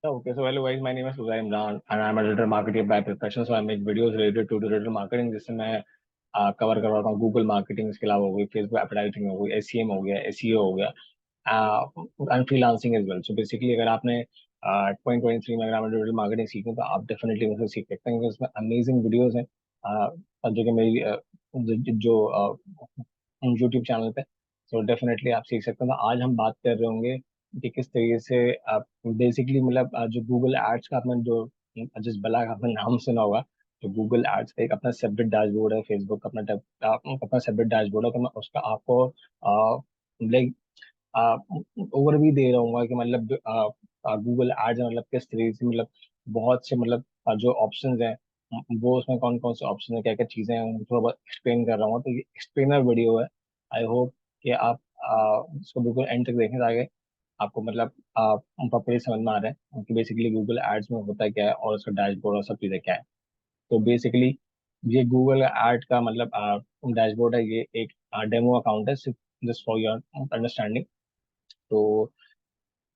Okay, so hello guys, my name is Uday Imran and I'm a digital marketer by profession. So I make videos related to digital marketing जिससे मैं cover करवाता हूँ Google marketing, इसके अलावा हो गई Facebook advertising, हो गई एसईएम, हो गया एसईओ, हो गया and freelancing as well. So basically अगर आपने 2023 में अगर आपने डिजिटल मार्केटिंग सीखी तो आप डेफिनेटली मुझसे सीख सकते हैं, क्योंकि इसमें अमेजिंग वीडियोस हैं जो कि मेरी जो यूट्यूब चैनल पे. सो डेफिनेटली आप सीख सकते हैं. तो आज हम बात कर रहे होंगे कि किस तरीके से आप बेसिकली मतलब जो गूगल एड्स का आपने जो जिस बला का आपने नाम सुना होगा, तो गूगल एड्स का एक अपना सेपरेट डैशबोर्ड है, फेसबुक का अपना सेपरेट डैशबोर्ड है. तो मैं उसका आपको लाइक ओवरव्यू दे रहा हूँ कि मतलब गूगल एड्स मतलब किस तरीके से मतलब बहुत से मतलब जो ऑप्शंस हैं वो उसमें कौन कौन से ऑप्शन है, क्या क्या चीजें हैं, वो थोड़ा बहुत एक्सप्लेन कर रहा हूँ. तो ये एक्सप्लेनर वीडियो है. आई होप कि आप इसको बिल्कुल एंड तक देखें ताकि आपको मतलब प्रॉपर्ली समझ में आ रहा है कि बेसिकली गूगल एड्स में होता क्या है और उसका डैशबोर्ड और सब चीज़ें क्या है. तो बेसिकली ये गूगल एड का मतलब डैशबोर्ड है. ये एक डेमो अकाउंट है, सिर्फ जस्ट फॉर योर अंडरस्टैंडिंग. तो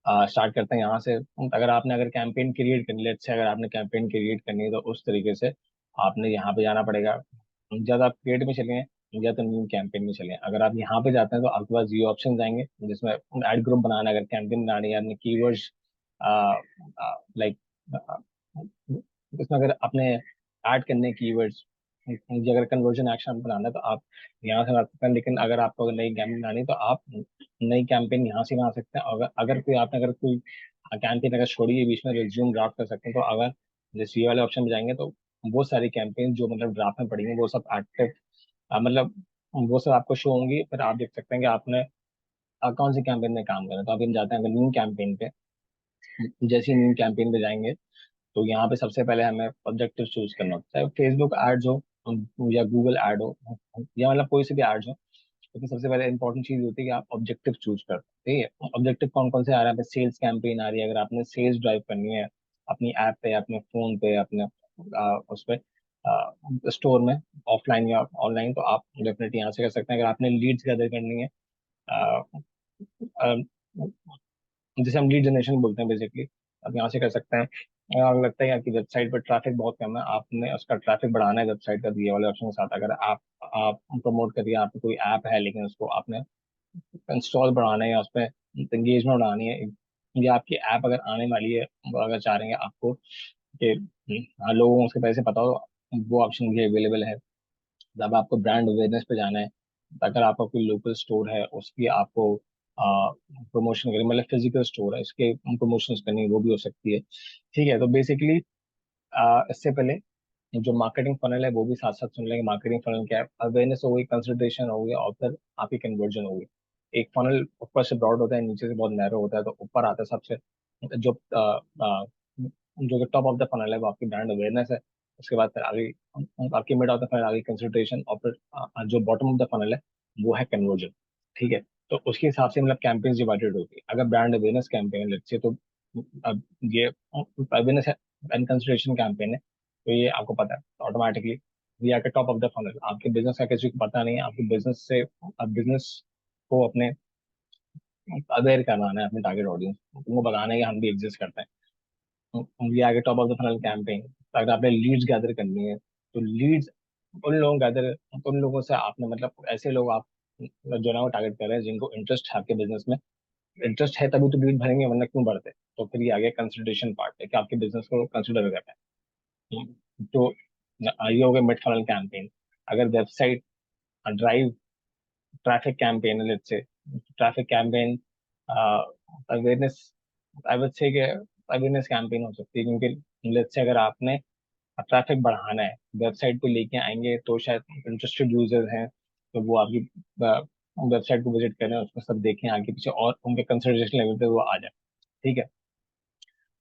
स्टार्ट करते हैं यहाँ से. अगर कैंपेन क्रिएट करनी, लेट्स से अगर आपने कैंपेन क्रिएट करनी है तो उस तरीके से आपने यहाँ पे जाना पड़ेगा. जब आप क्रिएट में चलेंगे या तो न्यू कैंपेन में चलें, अगर आप यहाँ पे जाते हैं तो आपके पास ये ऑप्शन आएंगे जिसमें ऐड ग्रुप बनाना है, अगर कैंपेन बनानी है, आपने कीवर्ड्स लाइक इसमें अगर आपने ऐड करने कीवर्ड्स, अगर कन्वर्जन एक्शन बनाना है तो आप यहाँ से बना सकते हैं. लेकिन अगर आपको अगर नई कैंपेन बनानी है तो आप नई कैंपेन यहाँ से बना सकते हैं. अगर अगर कोई कैंपेन अगर छोड़ी है बीच में, रिज्यूम ड्राफ्ट कर सकते हैं. तो अगर जैसे ये वाले ऑप्शन में जाएंगे तो वो सारी कैंपेन जो मतलब ड्राफ्ट में पड़ी हैं वो सब एक्टिव मतलब वो सब आपको शो होंगी. फिर आप देख सकते हैं कि आपने कौन सी कैंपेन में काम करना है. तो आप इन जाते हैं अगर न्यू कैंपेन पे. जैसे ही न्यू कैंपेन पे जाएंगे तो यहाँ पे सबसे पहले हमें ऑब्जेक्टिव चूज करना होता है. फेसबुक एड्स हो या गूगल एड हो या मतलब कोई से भी एड्स हो, लेकिन सबसे पहले इंपॉर्टेंट चीज होती है कि आप ऑब्जेक्टिव चूज करते हैं. ठीक है, ऑब्जेक्टिव कौन कौन से आ रहा है. सेल्स कैंपेन आ रही है, अगर आपने सेल्स ड्राइव करनी है अपनी ऐप पे, अपने फोन पे, अपने उस पे स्टोर में, ऑफलाइन या ऑनलाइन, तो आप डेफिनेटली यहाँ से कर सकते हैं. अगर आपने लीड्स गैदर करनी है, अ, अ, जिसे हम लीड जनरेशन बोलते हैं बेसिकली, आप यहाँ से कर सकते हैं. अगर लगता है कि आपकी वेबसाइट पर ट्रैफिक बहुत कम है, आपने उसका ट्रैफिक बढ़ाना है वेबसाइट का दिए वाले ऑप्शन के साथ. अगर आप प्रमोट करिए, आपकी कोई ऐप है लेकिन उसको आपने इंस्टॉल बढ़ाना है या उस पर एंगेजमेंट बढ़ानी है, या आपकी ऐप अगर आने वाली है, अगर चाह रहे हैं आपको कि लोगों को उसके पैसे पता हो, वो ऑप्शन भी अवेलेबल है. जब आपको ब्रांड अवेयरनेस पे जाना है, अगर आपका कोई लोकल स्टोर है उसकी आपको प्रमोशन करनी, मतलब फिजिकल स्टोर है इसके प्रमोशन करनी, वो भी हो सकती है. ठीक है, तो बेसिकली इससे पहले जो मार्केटिंग फनल है वो भी साथ साथ सुन लेंगे. मार्केटिंग फनल क्या है, अवेयरनेस हो गई, कंसिडरेशन हो गया, और फिर आपकी कन्वर्जन हो गई. एक फनल ऊपर से ब्रॉड होता है, नीचे से बहुत नैरो होता है. तो ऊपर आता है सबसे जो जो टॉप ऑफ द फनल है वो आपकी ब्रांड अवेयरनेस है. उसके बाद फिर आगे आपकी मिड ऑफ द फनल, आगे कंसिडरेशन, और फिर जो बॉटम ऑफ द फनल है वो है कन्वर्जन. ठीक है, तो उसके हिसाब से मतलब कैंपेन्स डिवाइडेड होगी. अगर brand awareness campaign let's say, तो अब ये अवेयरनेस एंड कंसिडरेशन कैंपेन है, तो ये आपको पता है ऑटोमेटिकली ये आपके टॉप ऑफ द फनल. आपके बिजनेस का किसी को पता नहीं है, आपके बिजनेस से अब बिजनेस को अपने अवेयर करवाना है अपने टारगेट ऑडियंस, उनको बताना है कि हम भी एग्जिस्ट करते हैं. ये आगे top of the funnel campaign. अगर आपने लीड्स गैदर करनी है तो लीड्स उन लोगों से आपने मतलब ऐसे लोग आप जो है ना वो टारगेट कर रहे हैं जिनको इंटरेस्ट है आपके बिजनेस में. इंटरेस्ट है तभी तो लीड भरेंगे, वरना क्यों बढ़ते. तो फिर ये आगे कंसिडरेशन पार्ट है कि आपके बिजनेस को कंसिडर कर रहे हैं. तो ये हो गया मिड फनल कैंपेन. अगर वेबसाइट ड्राइव ट्रैफिक कैंपेन है, let's say traffic campaign awareness, I would say awareness campaign हो सकती है, क्योंकि लेट्स से अगर आपने ट्रैफिक बढ़ाना है, वेबसाइट को लेके आएंगे तो शायद इंटरेस्टेड यूजर्स हैं तो वो आपकी वेबसाइट को विजिट करें, उसको सब देखें आगे पीछे और उनके कंसिडरेशन लेवल पे वो आ जाए. ठीक है,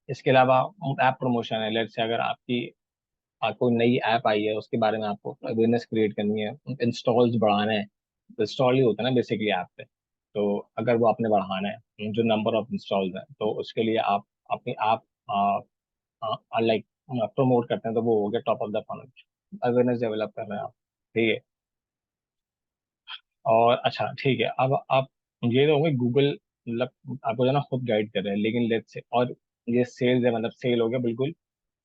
इसके अलावा ऐप प्रमोशन है. लेट्स से अगर कोई नई ऐप आई है उसके बारे में आपको अवेयरनेस क्रिएट करनी है, इंस्टॉल्स बढ़ाना है. इंस्टॉल ही होता है ना बेसिकली ऐप पे. तो अगर वो आपने बढ़ाना है जो नंबर ऑफ इंस्टॉल्स है, तो उसके लिए आप अपनी ऐप लाइक प्रमोट करते हैं, तो वो हो गया top of the funnel, awareness develop कर रहे हैं आप. ठीक है, और अच्छा ठीक है, अब आप ये तो होंगे गूगल मतलब आपको जो है ना खुद गाइड कर रहे हैं, लेकिन लेट्स से और ये सेल्स है, मतलब सेल हो गया बिल्कुल।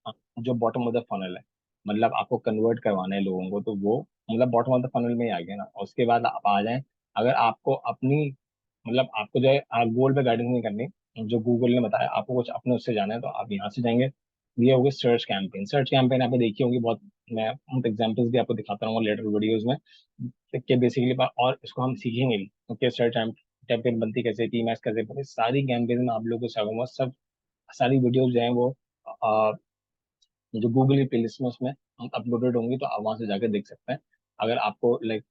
हाँ, जो बॉटम ऑफ द फनल है, मतलब आपको कन्वर्ट करवाना है लोगों को, तो वो मतलब बॉटम ऑफ द फनल में ही आ गया ना। और उसके बाद आप आ जाएं, अगर आपको अपनी मतलब आपको जो है गोल पे गाइडेंस नहीं करनी, जो गूगल ने बताया आपको कुछ अपने उससे जाना है, तो आप यहाँ से जाएंगे। ये हो गया सर्च कैंपेन। सर्च कैंपेन आपने देखी होगी बहुत, मैं एग्जांपल्स भी आपको दिखाता रहूंगा लेटर वीडियोस में कि बेसिकली, और इसको हम सीखेंगे भी कि सर्च कैंपेन बनती कैसे, टीमैक्स कैसे बनती, सारी कैंपेन में आप लोगों को सिखाऊंगा। सब सारी वीडियोस जो है वो जो गूगल की प्लेलिस्ट में उसमें अपलोडेड होंगी, तो आप वहां से जाकर देख सकते हैं। अगर आपको लाइक,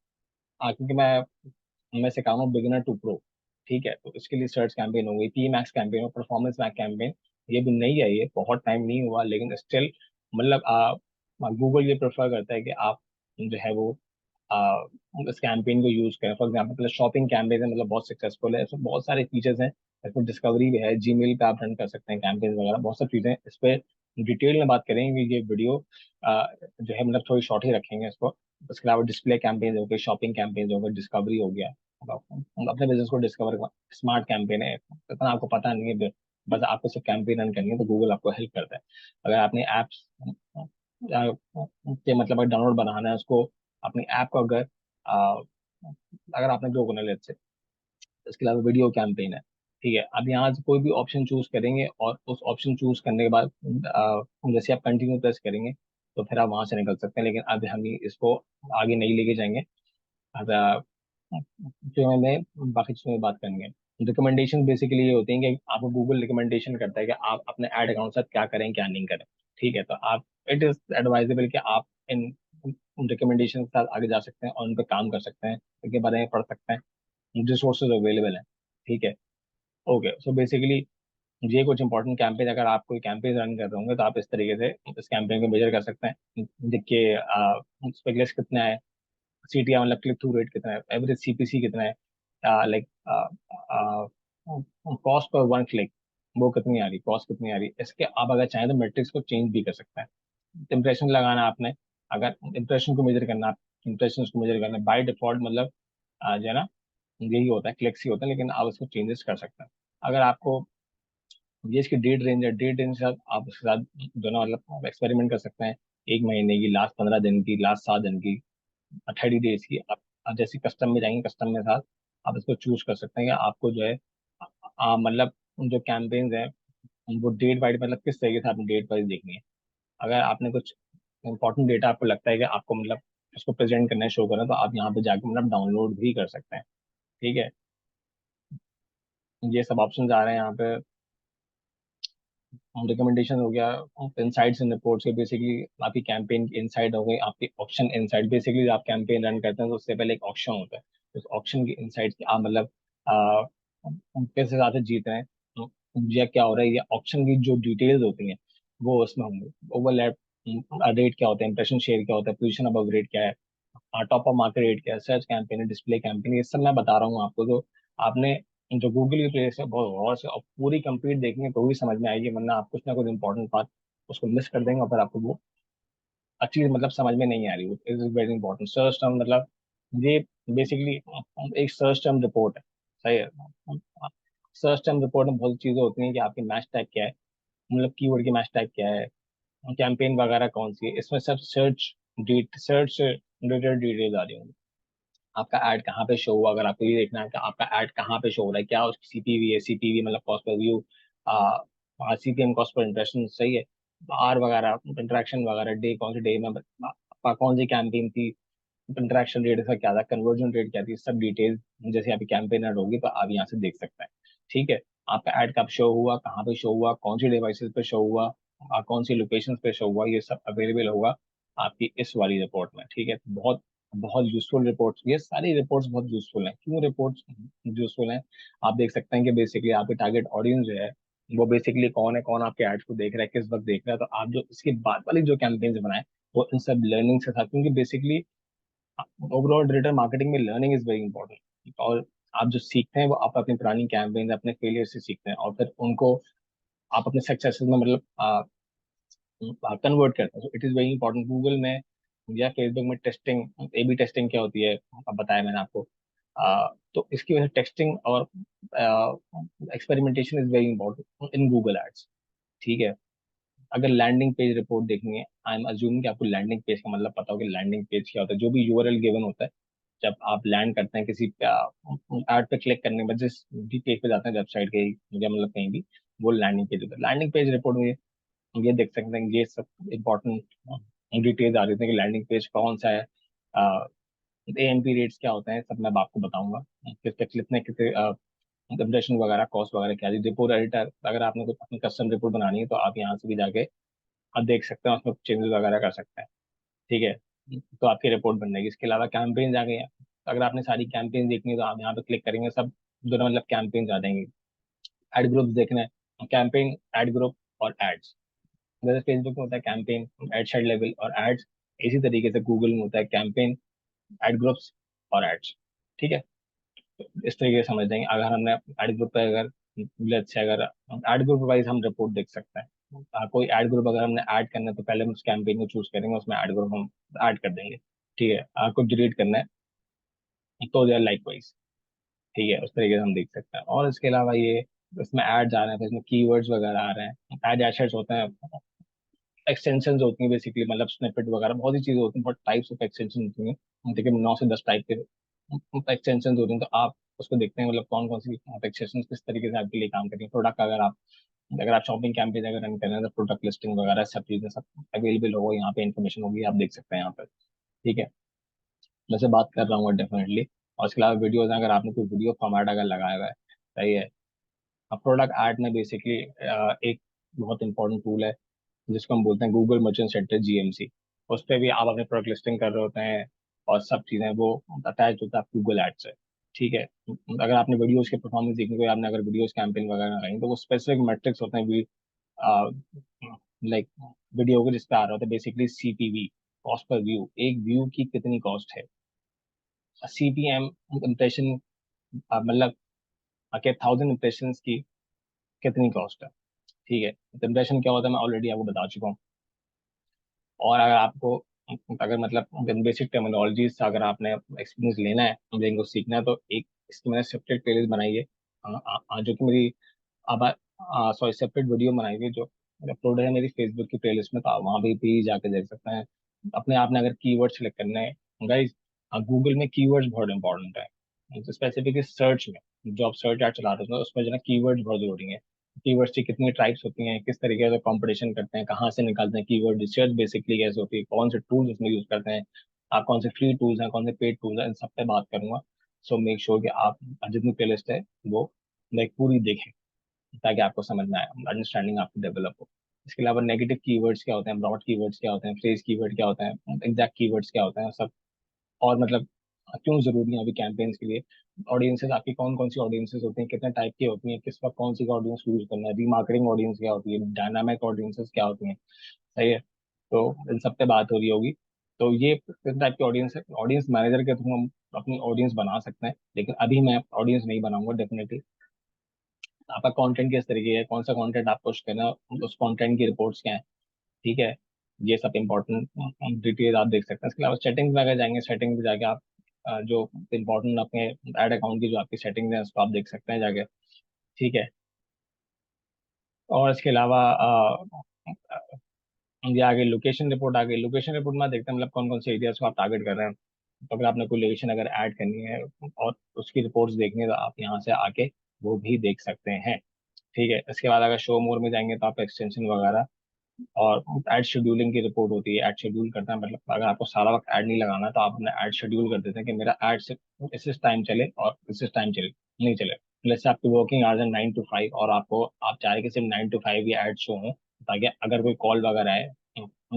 क्योंकि मैं सिखाऊंगा बिगिनर टू प्रो, ठीक है। तो इसके लिए सर्च कैंपेन हो गई, पी मैक्स कैंपेन हो, परफॉर्मेंस मैक्स कैंपेन, ये भी नई है, ये बहुत टाइम नहीं हुआ, लेकिन स्टिल मतलब गूगल ये प्रेफर करता है कि आप जो है वो आ, इस कैंपेन को यूज करें। फॉर एग्जाम्पल मतलब शॉपिंग कैंपेन है, मतलब बहुत सक्सेसफुल है, इसमें बहुत सारे फीचर्स हैं। इसमें डिस्कवरी भी है, जीमेल पे आप रन कर सकते हैं कैंपेन वगैरह, बहुत सारी चीजें हैं। इस पे डिटेल में बात करेंगे, ये वीडियो जो है मतलब थोड़ी शॉर्ट ही रखेंगे इसको। उसके अलावा डिस्प्ले कैंपेन हो गए, शॉपिंग कैंपेन हो गए, डिस्कवरी हो गया, अपने बिजनेस को डिस्कवर, स्मार्ट कैंपेन है, इतना आपको पता नहीं है, बस आपको सिर्फ कैंपेन रन करनी है, तो गूगल आपको हेल्प करता है। अगर आपने एप्स के मतलब डाउनलोड बनाना है उसको, अपनी ऐप को अगर अगर आपने जो करना है, इसके अलावा वीडियो कैंपेन है, ठीक है। अब यहाँ से कोई भी ऑप्शन चूज करेंगे, और उस ऑप्शन चूज करने के बाद जैसे आप कंटिन्यू प्रेस करेंगे, तो फिर आप वहां से निकल सकते हैं। लेकिन अब हम इसको आगे नहीं लेके जाएंगे। अब जो हमें बाकी चीज़ों में बात करेंगे, रिकमेंडेशन बेसिकली ये होती हैं कि आपको गूगल रिकमेंडेशन करता है कि आप अपने ऐड अकाउंट के साथ क्या करें क्या नहीं करें, ठीक है। तो आप, इट इज एडवाइजेबल कि आप इन रिकमेंडेशन के साथ आगे जा सकते हैं और उन पर काम कर सकते हैं, इनके बारे में पढ़ सकते हैं, रिसोर्सेज अवेलेबल हैं, ठीक है। ओके, सो बेसिकली ये कुछ इंपॉर्टेंट कैंपेन, अगर आप कोई कैंपेन रन कर रहे होंगे, तो आप इस तरीके से इस कैंपेन को मेजर कर सकते हैं। देखिए स्पेगलेस कितना है, सीटीआर मतलब क्लिक थ्रू रेट कितना है, एवरेज सीपीसी कितना है, like cost per one click वो कितनी आ रही, कॉस्ट कितनी आ रही, इसके आप अगर चाहें तो मेट्रिक्स को चेंज भी कर सकते हैं। इंप्रेशन लगाना आपने, अगर इंप्रेशन को मेजर करना, इंप्रेशन को मेजर करना बाय डिफॉल्ट मतलब जो है ना, यही होता है, क्लिक्स ही होता है, लेकिन आप उसको चेंजेस कर सकते हैं। अगर आपको ये इसकी डेट रेंज है, डेट रेंज के साथ आप उसके साथ जो ना मतलब एक्सपेरिमेंट कर सकते हैं। 1 महीने की, लास्ट 15 दिन की, लास्ट 7 दिन की, 30 डेज की, आप जैसे कस्टम में जाएंगे, कस्टम में साथ आप इसको चूज कर सकते हैं कि आपको जो है मतलब जो कैंपेन्स हैं वो डेट वाइज मतलब किस तरीके से आपने डेट वाइज देखनी है। अगर आपने कुछ इंपॉर्टेंट डेटा आपको लगता है कि आपको मतलब उसको प्रेजेंट करना है, शो करना है, तो आप यहाँ पे जाके मतलब डाउनलोड भी कर सकते हैं, ठीक है। ये सब ऑप्शन आ रहे हैं यहाँ पे। रिकमेंडेशन हो गया, इनसाइट्स एंड रिपोर्ट्स के बेसिकली आपकी कैंपेन की इनसाइट हो गई, आपकी ऑप्शन इनसाइट, बेसिकली आप कैंपेन रन करते हैं तो उससे पहले एक ऑप्शन होता है, उस ऑप्शन की इनसाइट की आप मतलब आ, किस हिसाब से जीत रहे हैं, या क्या हो रहा है, या ऑप्शन की जो डिटेल्स होती हैं वो उसमें होंगे। ओवरलैप रेट क्या होता है, इंप्रेशन शेयर क्या होता है, पोजीशन अबव रेट क्या है, टॉप ऑफ मार्केट रेट क्या है, सर्च कैंपेन है, डिस्प्ले कैंपेन, ये सब मैं बता रहा हूँ आपको। तो आपने जो गूगल की प्लेस है बहुत गौर से और पूरी कंप्लीट देखेंगे तो भी समझ में आएगी, वरना आप कुछ ना कुछ इंपॉर्टेंट बात उसको मिस कर देंगे, और फिर आपको वो अच्छी मतलब समझ में नहीं आ रही। It is very important search term मतलब ये बेसिकली एक सर्च टर्म रिपोर्ट है, सही है। सर्च टर्म रिपोर्ट में बहुत चीजें होती हैं कि आपकी मैच टैग क्या है, मतलब कीवर्ड की मैच टैग क्या है, कैंपेन वगैरह कौन सी है, इसमें सब सर्च रिलेटेड डिटेल्स आ रही होंगी। आपका ऐड कहाँ पे शो हुआ, अगर आपको ये देखना है कि आपका ऐड कहाँ पे शो हो रहा है, क्या उसकी सीपीवी है, सीपीवी मतलब cost per view, CPM cost per impression, सही है, आर वगैरह, इंटरेक्शन वगैरह, डे कौन सी डे में आपका कौन सी कैंपेन थी, इंटरेक्शन रेट इसका क्या था, कन्वर्जन रेट क्या थी, सब डिटेल जैसे आपकी कैंपेन ऐड होगी तो आप यहाँ से देख सकते हैं, ठीक है। आपका ऐड कब शो हुआ, कहाँ पे शो हुआ, कौन सी डिवाइसेस पे शो हुआ, कौन सी लोकेशन पे शो हुआ, ये सब अवेलेबल होगा आपकी इस वाली रिपोर्ट में, ठीक है। बहुत बहुत यूजफुल रिपोर्ट्स, ये सारी रिपोर्ट्स बहुत यूजफुल हैं। क्यों रिपोर्ट्स यूजफुल हैं, आप देख सकते हैं कि बेसिकली आपकी टारगेट ऑडियंस जो है वो बेसिकली कौन है, कौन आपके एड्स को देख रहा है, किस वक्त देख रहा है, तो आप जो इसके बाद वाली जो कैंपेन्स बनाए वो इन सब लर्निंग के साथ, क्योंकि बेसिकली ओवरऑल डिजिटल मार्केटिंग में लर्निंग इज वेरी इंपॉर्टेंट। और आप जो सीखते हैं वो आप अपनी पुरानी कैंपेन, अपने फेलियर से सीखते हैं, और फिर उनको आप अपने सक्सेसेस में मतलब कन्वर्ट करते हैं। It is very important. Google में या फेसबुक में टेस्टिंग, ए बी टेस्टिंग क्या होती है, अब बताया मैंने आपको। तो इसकी वजह से टेस्टिंग और experimentation is very important in Google ads. ठीक है। अगर लैंडिंग पेज रिपोर्ट देखनी है, आई एम अज्यूमिंग कि आपको लैंडिंग पेज का मतलब पता हो कि लैंडिंग पेज क्या होता है। जो भी यूआरएल गिवन होता है जब आप लैंड करते हैं किसी ऐड पे क्लिक करने के बाद जिस भी पेज पे जाते हैं वेबसाइट के या मतलब कहीं भी, वो लैंडिंग पेज होता है। लैंडिंग पेज रिपोर्ट में ये देख सकते हैं, ये सब इंपॉर्टेंट डिटेल्स आ रही है कि लैंडिंग पेज कौन सा है, एएमपी रेट्स क्या होते हैं, सब मैं आपको बताऊंगा। किस पे कितने कितने कंप्रेशन वगैरह, कॉस्ट वगैरह क्या है। रिपोर्ट एडिटर, अगर आपने कुछ अपनी कस्टम रिपोर्ट बनानी है तो आप यहाँ से भी जाके आप देख सकते हैं, उसमें चेंजेस वगैरह कर सकते हैं। ठीक है, तो आपकी रिपोर्ट बन जाएगी। इसके अलावा कैंपेन्स आ गई हैं। अगर आपने सारी कैंपेन देखनी है तो आप यहाँ पे क्लिक करेंगे, सब दोनों मतलब कैंपेन्स आ जाएंगी। एड ग्रुप्स देखना है, कैंपेन, एड ग्रुप और एड्स। जैसे फेसबुक में होता है कैंपेन, एड शेड लेवल और एड्स, इसी तरीके से गूगल में होता है कैंपेन, एड ग्रुप्स और एड्स। ठीक है, तो इस तरीके से समझ जाएंगे। अगर हमने एड ग्रुप पे अगर लेट्स से अगर एड ग्रुप वाइज हम रिपोर्ट देख सकते हैं। कोई एड ग्रुप अगर हमने ऐड करना है तो पहले हम उस कैंपेन को चूज करेंगे, उसमें एड ग्रुप हम ऐड कर देंगे। ठीक है, आपको डिलीट करना है तो दे आर लाइक वाइज। ठीक है, उस तरीके से हम देख सकते हैं। और इसके अलावा ये इसमें एड्स आ रहे हैं, फिर इसमें कीवर्ड्स वगैरह आ रहे हैं, एड एसेट्स होते हैं, एक्सटेंशन होती हैं बेसिकली, मतलब स्निपेट वगैरह बहुत सी चीजें होती हैं, बहुत टाइप्स ऑफ एक्सटेंशन होती हैं। देखिए 9 से 10 टाइप के एक्सटेंशन होती हैं, तो आप उसको देखते हैं मतलब कौन कौन सी एक्सटेंशन किस तरीके से आपके लिए काम करेंगे। प्रोडक्ट अगर आप शॉपिंग कैंपेन अगर रन कर रहे हैं तो प्रोडक्ट लिस्टिंग वगैरह सब चीजें सब अवेलेबल होगा यहाँ पे, इन्फॉर्मेशन होगी, आप देख सकते हैं यहाँ पर। ठीक है, वैसे बात कर रहा हूँ डेफिनेटली। और इसके अलावा वीडियोज, अगर आपने कोई वीडियो फॉर्मेट अगर लगाया हुआ है, सही है। अब प्रोडक्ट ऐड में बेसिकली एक बहुत इंपॉर्टेंट टूल है जिसको हम बोलते हैं गूगल मर्चेंट सेंटर, जीएमसी। उस पर भी आप अपने प्रोडक्ट लिस्टिंग कर रहे होते हैं और सब चीज़ें वो अटैच होता है गूगल एड से। ठीक है, अगर आपने वीडियोस के परफॉर्मेंस देखनी हो, आपने अगर वीडियोस कैंपेन वगैरह लगाई तो वो स्पेसिफिक मेट्रिक्स होते हैं, लाइक वीडियो के जिस पे आ रहा होता है basically CPV, cost per view, एक व्यू की कितनी कॉस्ट है। सीपीएम इम्प्रेशन, मतलब के 1000 इम्प्रेशन की कितनी कॉस्ट है। ठीक है, इम्प्रेशन क्या होता है मैं ऑलरेडी आपको बता चुका हूँ। और अगर आपको अगर मतलब बेसिक टेक्नोलॉजीज अगर आपने एक्सपीरियंस लेना है, मुझे इनको सीखना है, तो एक इसकी मैंने सेपरेट प्लेलिस्ट बनाई है, जो कि मेरी अब सॉरी सेपरेट वीडियो बनाई हुई है जो अपलोड है मेरी फेसबुक की प्लेलिस्ट में, तो आप वहाँ पे भी जाके देख सकते हैं। अपने आपने अगर कीवर्ड सेलेक्ट करना है गाइस, गूगल में कीवर्ड्स बहुत इंपॉर्टेंट है। स्पेसिफिकली सर्च में जो आप सर्च ऐड चला रहे हो उसमें जो है कीवर्ड्स बहुत जरूरी है। कीवर्ड्स की कितनी टाइप्स होती हैं, किस तरीके से कंपटीशन करते हैं, कहाँ से निकालते हैं कीवर्ड रिसर्च बेसिकली कैसे होती है, कौन से टूल्स उसमें यूज करते हैं, आप कौन से फ्री टूल्स हैं, कौन से पेड टूल्स हैं, इन सब पे बात करूंगा। सो मेक श्योर कि आप जितनी प्लेलिस्ट है वो लाइक पूरी देखें ताकि आपको समझ में आए, अंडरस्टैंडिंग आपकी डेवलप हो। इसके अलावा नेगेटिव कीवर्ड्स क्या होते हैं, ब्रॉड कीवर्ड्स क्या होते हैं, फ्रेज कीवर्ड क्या होते हैं, एग्जैक्ट कीवर्ड्स क्या होते हैं सब। और मतलब क्यों जरूरी है अभी कैंपेन्स के लिए, ऑडियंसेस आपकी कौन कौन सी ऑडियंसेस होती हैं, कितने टाइप की होती हैं, किस वक्त कौन सी ऑडियंस यूज करना है, रीमार्केटिंग ऑडियंस क्या होती है, डायनामिक ऑडियंसेस क्या होती हैं। सही है, तो इन सब पे बात हो रही होगी। तो ये किस टाइप की ऑडियंस है, ऑडियंस मैनेजर के थ्रू हम अपनी ऑडियंस बना सकते हैं, लेकिन अभी मैं ऑडियंस नहीं बनाऊंगा डेफिनेटली। आपका कंटेंट किस तरीके है, कौन सा कंटेंट आप पुश करना है, उस कंटेंट की रिपोर्ट्स क्या है। ठीक है, ये सब इंपॉर्टेंट डिटेल आप देख सकते हैं। इसके अलावा सेटिंग्स में अगर जाएंगे, सेटिंग में जाके आप जो इंपॉर्टेंट अपने एड अकाउंट की जो आपकी सेटिंग्स हैं उसको आप देख सकते हैं जाके। ठीक है, और इसके अलावा ये आगे लोकेशन रिपोर्ट आ गई। लोकेशन रिपोर्ट में देखते हैं मतलब कौन कौन से एरियाज को आप टारगेट कर रहे हैं। तो अगर आपने कोई लोकेशन अगर ऐड करनी है और उसकी रिपोर्ट्स देखनी है तो आप यहाँ से आके वो भी देख सकते हैं। ठीक है, इसके बाद अगर शो मोर में जाएंगे तो आप एक्सटेंशन वगैरह और एड शेड्यूलिंग की रिपोर्ट होती है। एड शेड्यूल करता है मतलब अगर आपको सारा वक्त ऐड नहीं लगाना तो आप अपना ऐड शेड्यूल कर देते हैं कि मेरा ऐड सिर्फ इस टाइम चले और इस टाइम चले नहीं चले। जैसे आपकी वर्किंग आवर्स है 9 to 5 और आपको आप चाह रहे कि सिर्फ 9 to 5 ही ऐड शो हो, ताकि अगर कोई कॉल वगैरह आए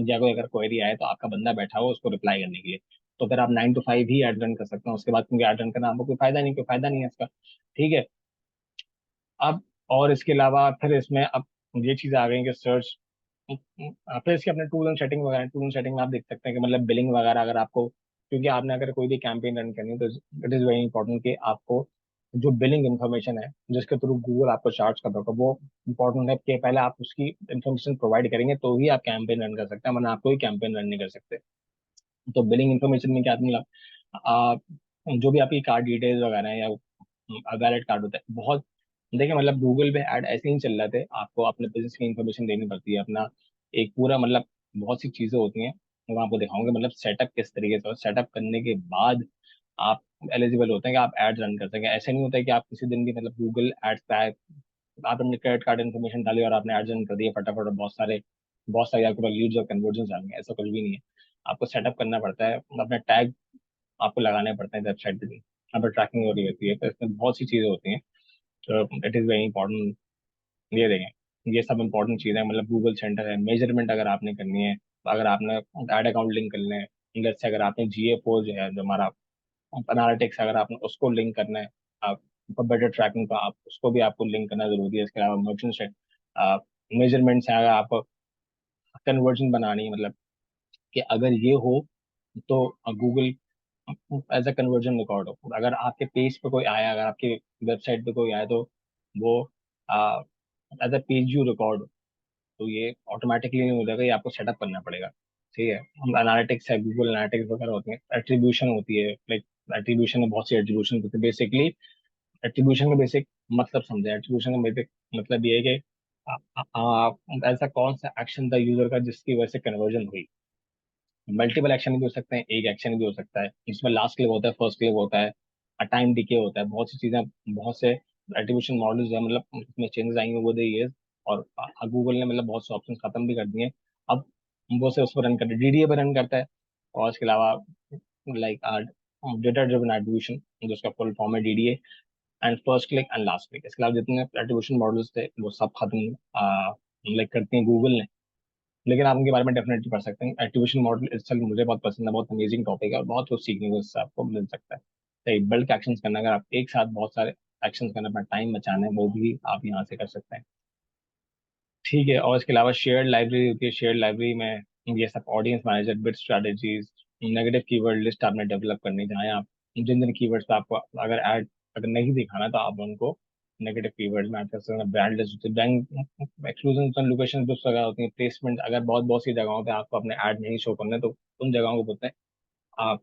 या कोई अगर क्वेरी आए तो आपका बंदा बैठा हो उसको रिप्लाई करने के लिए। तो फिर आप 9 to 5 ही ऐड रन कर सकते हैं, उसके बाद क्योंकि ऐड रन करना आपको कोई फायदा नहीं है इसका। ठीक है, अब और इसके अलावा फिर इसमें अब ये चीज़ आ गई कि सर्च, फिर इसके अपने टूल एंड सेटिंग वगैरह, टूल एंड सेटिंग में आप देख सकते हैं कि मतलब बिलिंग वगैरह अगर आपको, क्योंकि आपने अगर कोई भी कैंपेन रन करनी है तो इट इज़ वेरी इंपॉर्टेंट कि आपको जो बिलिंग इन्फॉर्मेशन है जिसके थ्रू गूगल आपको चार्ज कर रहा होगा वो इंपॉर्टेंट है कि पहले आप उसकी इन्फॉर्मेशन प्रोवाइड करेंगे तो ही आप कैंपेन रन कर सकते हैं, वरना आप कोई कैंपेन रन नहीं कर सकते। तो बिलिंग इन्फॉर्मेशन में क्या मतलब आ, जो भी आपकी कार्ड डिटेल्स वगैरह है या वैलिड कार्ड होता है, बहुत देखिए मतलब गूगल पे ऐड ऐसे ही चल रहे थे, आपको अपने बिजनेस की इन्फॉर्मेशन देनी पड़ती है, अपना एक पूरा मतलब बहुत सी चीजें होती हैं, मैं आपको दिखाऊंगा मतलब सेटअप किस तरीके से, और सेटअप करने के बाद आप एलिजिबल होते हैं कि आप एड रन कर सकें। ऐसा नहीं होता है कि आप किसी दिन भी मतलब गूगल एड्स पे आए, आपने क्रेडिट कार्ड इन्फॉर्मेशन डाली और आपने एड रन कर दिया फटाफट, और बहुत सारे आपके पास लीड्स और कन्वर्जन आ गए, ऐसा कुछ भी नहीं है। आपको सेटअप करना पड़ता है, अपना टैग आपको लगाने पड़ते हैं वेबसाइट पे भी, यहाँ पर ट्रैकिंग हो रही होती है, तो इसमें बहुत सी चीजें होती हैं, तो इट इज़ वेरी इंपॉर्टेंट। ये देखें, ये सब इंपॉर्टेंट चीज़ें हैं, मतलब गूगल सेंटर है, मेजरमेंट अगर आपने करनी है, तो अगर आपने एड अकाउंट लिंक करने हैं, जैसे अगर आपने GA4 जो है, जो हमारा एनालिटिक्स, अगर आपने उसको लिंक करना है, आप बेटर ट्रैकिंग का, आप उसको भी आपको लिंक करना जरूरी है। इसके अलावा मर्चेंट मेजरमेंट्स है, अगर आप कन्वर्जन बनानी है, मतलब कि अगर ये हो तो Google as a conversion record हो, अगर आपके पेज पे कोई आया, अगर आपके वेबसाइट पे कोई आया, तो वो as a page view record, तो ये ऑटोमेटिकली नहीं हो जाएगा, ये आपको सेटअप करना पड़ेगा। ठीक है, एनालिटिक्स है, गूगल एनालिटिक्स वगैरह होती है, एट्रीब्यूशन होती है, लाइक एट्रीब्यूशन में बहुत सी एट्रीब्यूशन होती है बेसिकली। एट्रीब्यूशन का बेसिक मतलब समझे, एट्रीब्यूशन का बेसिक मतलब ये है कि ऐसा कौन सा एक्शन था यूजर का जिसकी वजह से कन्वर्जन हुई। मल्टीपल एक्शन भी हो सकते हैं, एक एक्शन भी हो सकता है, इसमें लास्ट क्लिक होता है, फर्स्ट क्लिक होता है, टाइम डिके होता है, बहुत सी चीजें, बहुत से एट्रीब्यूशन मॉडल्स है, मतलब इसमें चेंजेस आएंगे वो दे ये। और गूगल ने मतलब बहुत से ऑप्शन खत्म भी कर दिए हैं। अब वो से उस पर रन करते हैं, DDA पर रन करता है। और इसके अलावा लाइक डेटा ड्रिवन एट्रीब्यूशन, जो उसका फुल फॉर्म है DDA, and first click and last click. इसके अलावा जितने एट्रीब्यूशन मॉडल्स थे वो सब खत्म लाइक करती हैं गूगल ने। लेकिन आप उनके बारे में डेफिनेटली पढ़ सकते हैं। एक्टिवेशन मॉडल itself मुझे बहुत पसंद है, बहुत अमेजिंग टॉपिक है, और बहुत कुछ सीखने को इससे आपको मिल सकता है। तो एक बल्क एक्शंस करना, अगर आप एक साथ बहुत सारे एक्शंस करना, अपना टाइम बचाना है, वो भी आप यहाँ से कर सकते हैं। ठीक है, और इसके अलावा शेयर्ड लाइब्रेरी होती है, शेयर्ड लाइब्रेरी में ये सब audience manager, bit strategies, negative keyword list आपने डेवलप करनी है, जहाँ आप जिन जिन कीवर्ड्स पे आपको अगर ऐड अगर नहीं दिखाना, तो आप उनको नेगेटिव कीवर्ड्स में ऐड कर सकते हैं। Brand list, bank exclusive location जो जगह होती है, प्लेसमेंट, अगर बहुत बहुत सी जगहों पे आपको अपने ऐड नहीं शो करने, तो उन जगहों को बोलते हैं आप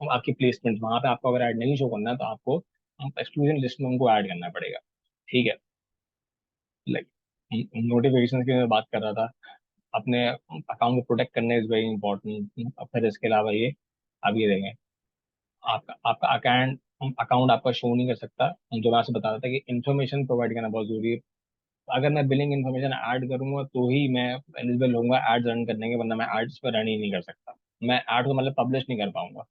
आपकी प्लेसमेंट, वहां पे आपको अगर ऐड नहीं शो करना है, तो आपको एक्सक्लूसिव लिस्ट में उनको ऐड करना पड़ेगा। ठीक है, लाइक नोटिफिकेशन की मैं बात कर रहा था, अपने अकाउंट को प्रोटेक्ट करना इज वेरी इंपॉर्टेंट। फिर इसके अलावा ये, अब ये देखें, आपका आपका अकाउंट अकाउंट आपका शो नहीं कर सकता, जो मैं आपसे बता रहा था कि इन्फॉर्मेशन प्रोवाइड करना बहुत जरूरी है। अगर मैं बिलिंग इन्फॉर्मेशन ऐड करूंगा तो ही मैं एलिजिबल होऊंगा एड्स रन करने के, वरना मैं एड्स पर रन ही नहीं कर सकता, मैं एड को मतलब पब्लिश नहीं कर पाऊंगा।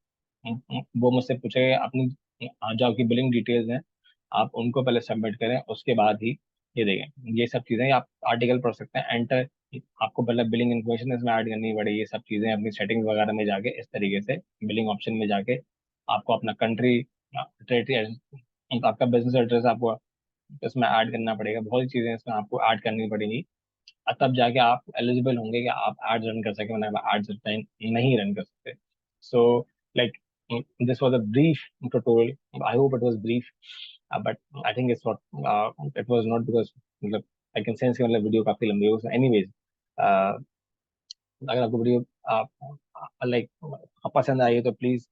वो मुझसे पूछेगा अपनी जो आपकी बिलिंग डिटेल्स हैं, आप उनको पहले सबमिट करें, उसके बाद ही ये देखें, ये सब चीज़ें आप आर्टिकल पढ़ सकते हैं, एंटर, आपको पहले बिलिंग इन्फॉर्मेशन इसमें ऐड करनी पड़ेगी, ये सब चीज़ें अपनी सेटिंग्स वगैरह में जाके इस तरीके से बिलिंग ऑप्शन में जाके आपको अपना कंट्री, टेरिटरी, आपका बिजनेस एड्रेस आपको इसमें ऐड करना पड़ेगा, बहुत सी चीज़ें इसमें आपको ऐड करनी पड़ेंगी, और तब जाके आप एलिजिबल होंगे कि आप एड रन कर सकें, वरना आप एड्स नहीं रन कर सकते। So like this was a brief tutorial, I hope it was brief, but I think it was not, because मतलब आई कैन सेंस कि मतलब वीडियो काफी लंबी हो। एनीवेज, अगर आपको वीडियो लाइक पसंद आई है, तो please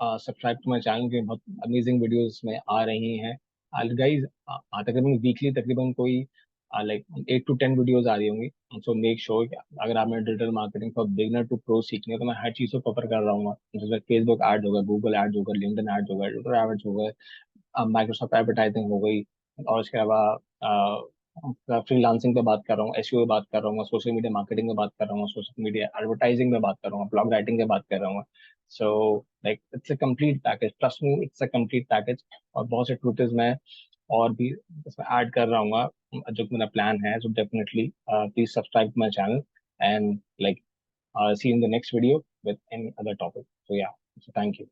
subscribe to my channel, के बहुत अमेजिंग वीडियोस में आ रही हैं गाइज। तकरीबन वीकली तकरीबन कोई लाइक 8 to 10 वीडियोस आ रही होंगी। सो मेक श्योर कि अगर आपने digital marketing for beginner to pro सीखनी है, तो मैं हर चीज़ को कवर कर रहा हूँ, जैसे फेसबुक एड होगा, गूगल एड होगा, लिंक्डइन एड होगा, ट्विटर एड्स होगा, माइक्रोसॉफ्ट एडवर्टाइजिंग हो गई, और इसके अलावा फ्रीलांसिंग पे बात कर रहा हूँ, SEO पे बात कर रहा हूँ, सोशल मीडिया मार्केटिंग पे बात कर रहा हूँ, सोशल मीडिया एडवर्टाइजिंग पे बात कर रहा हूँ, ब्लॉग राइटिंग पे बात कर रहा हूँ। So like it's a complete package, trust me, it's a complete package. और बहुत से ट्यूटर्स मैं और भी इसमें ऐड कर रहा हूँ, जो मेरा प्लान है। So definitely please subscribe to my channel, and like see in the next video with any other topic. So yeah, thank you.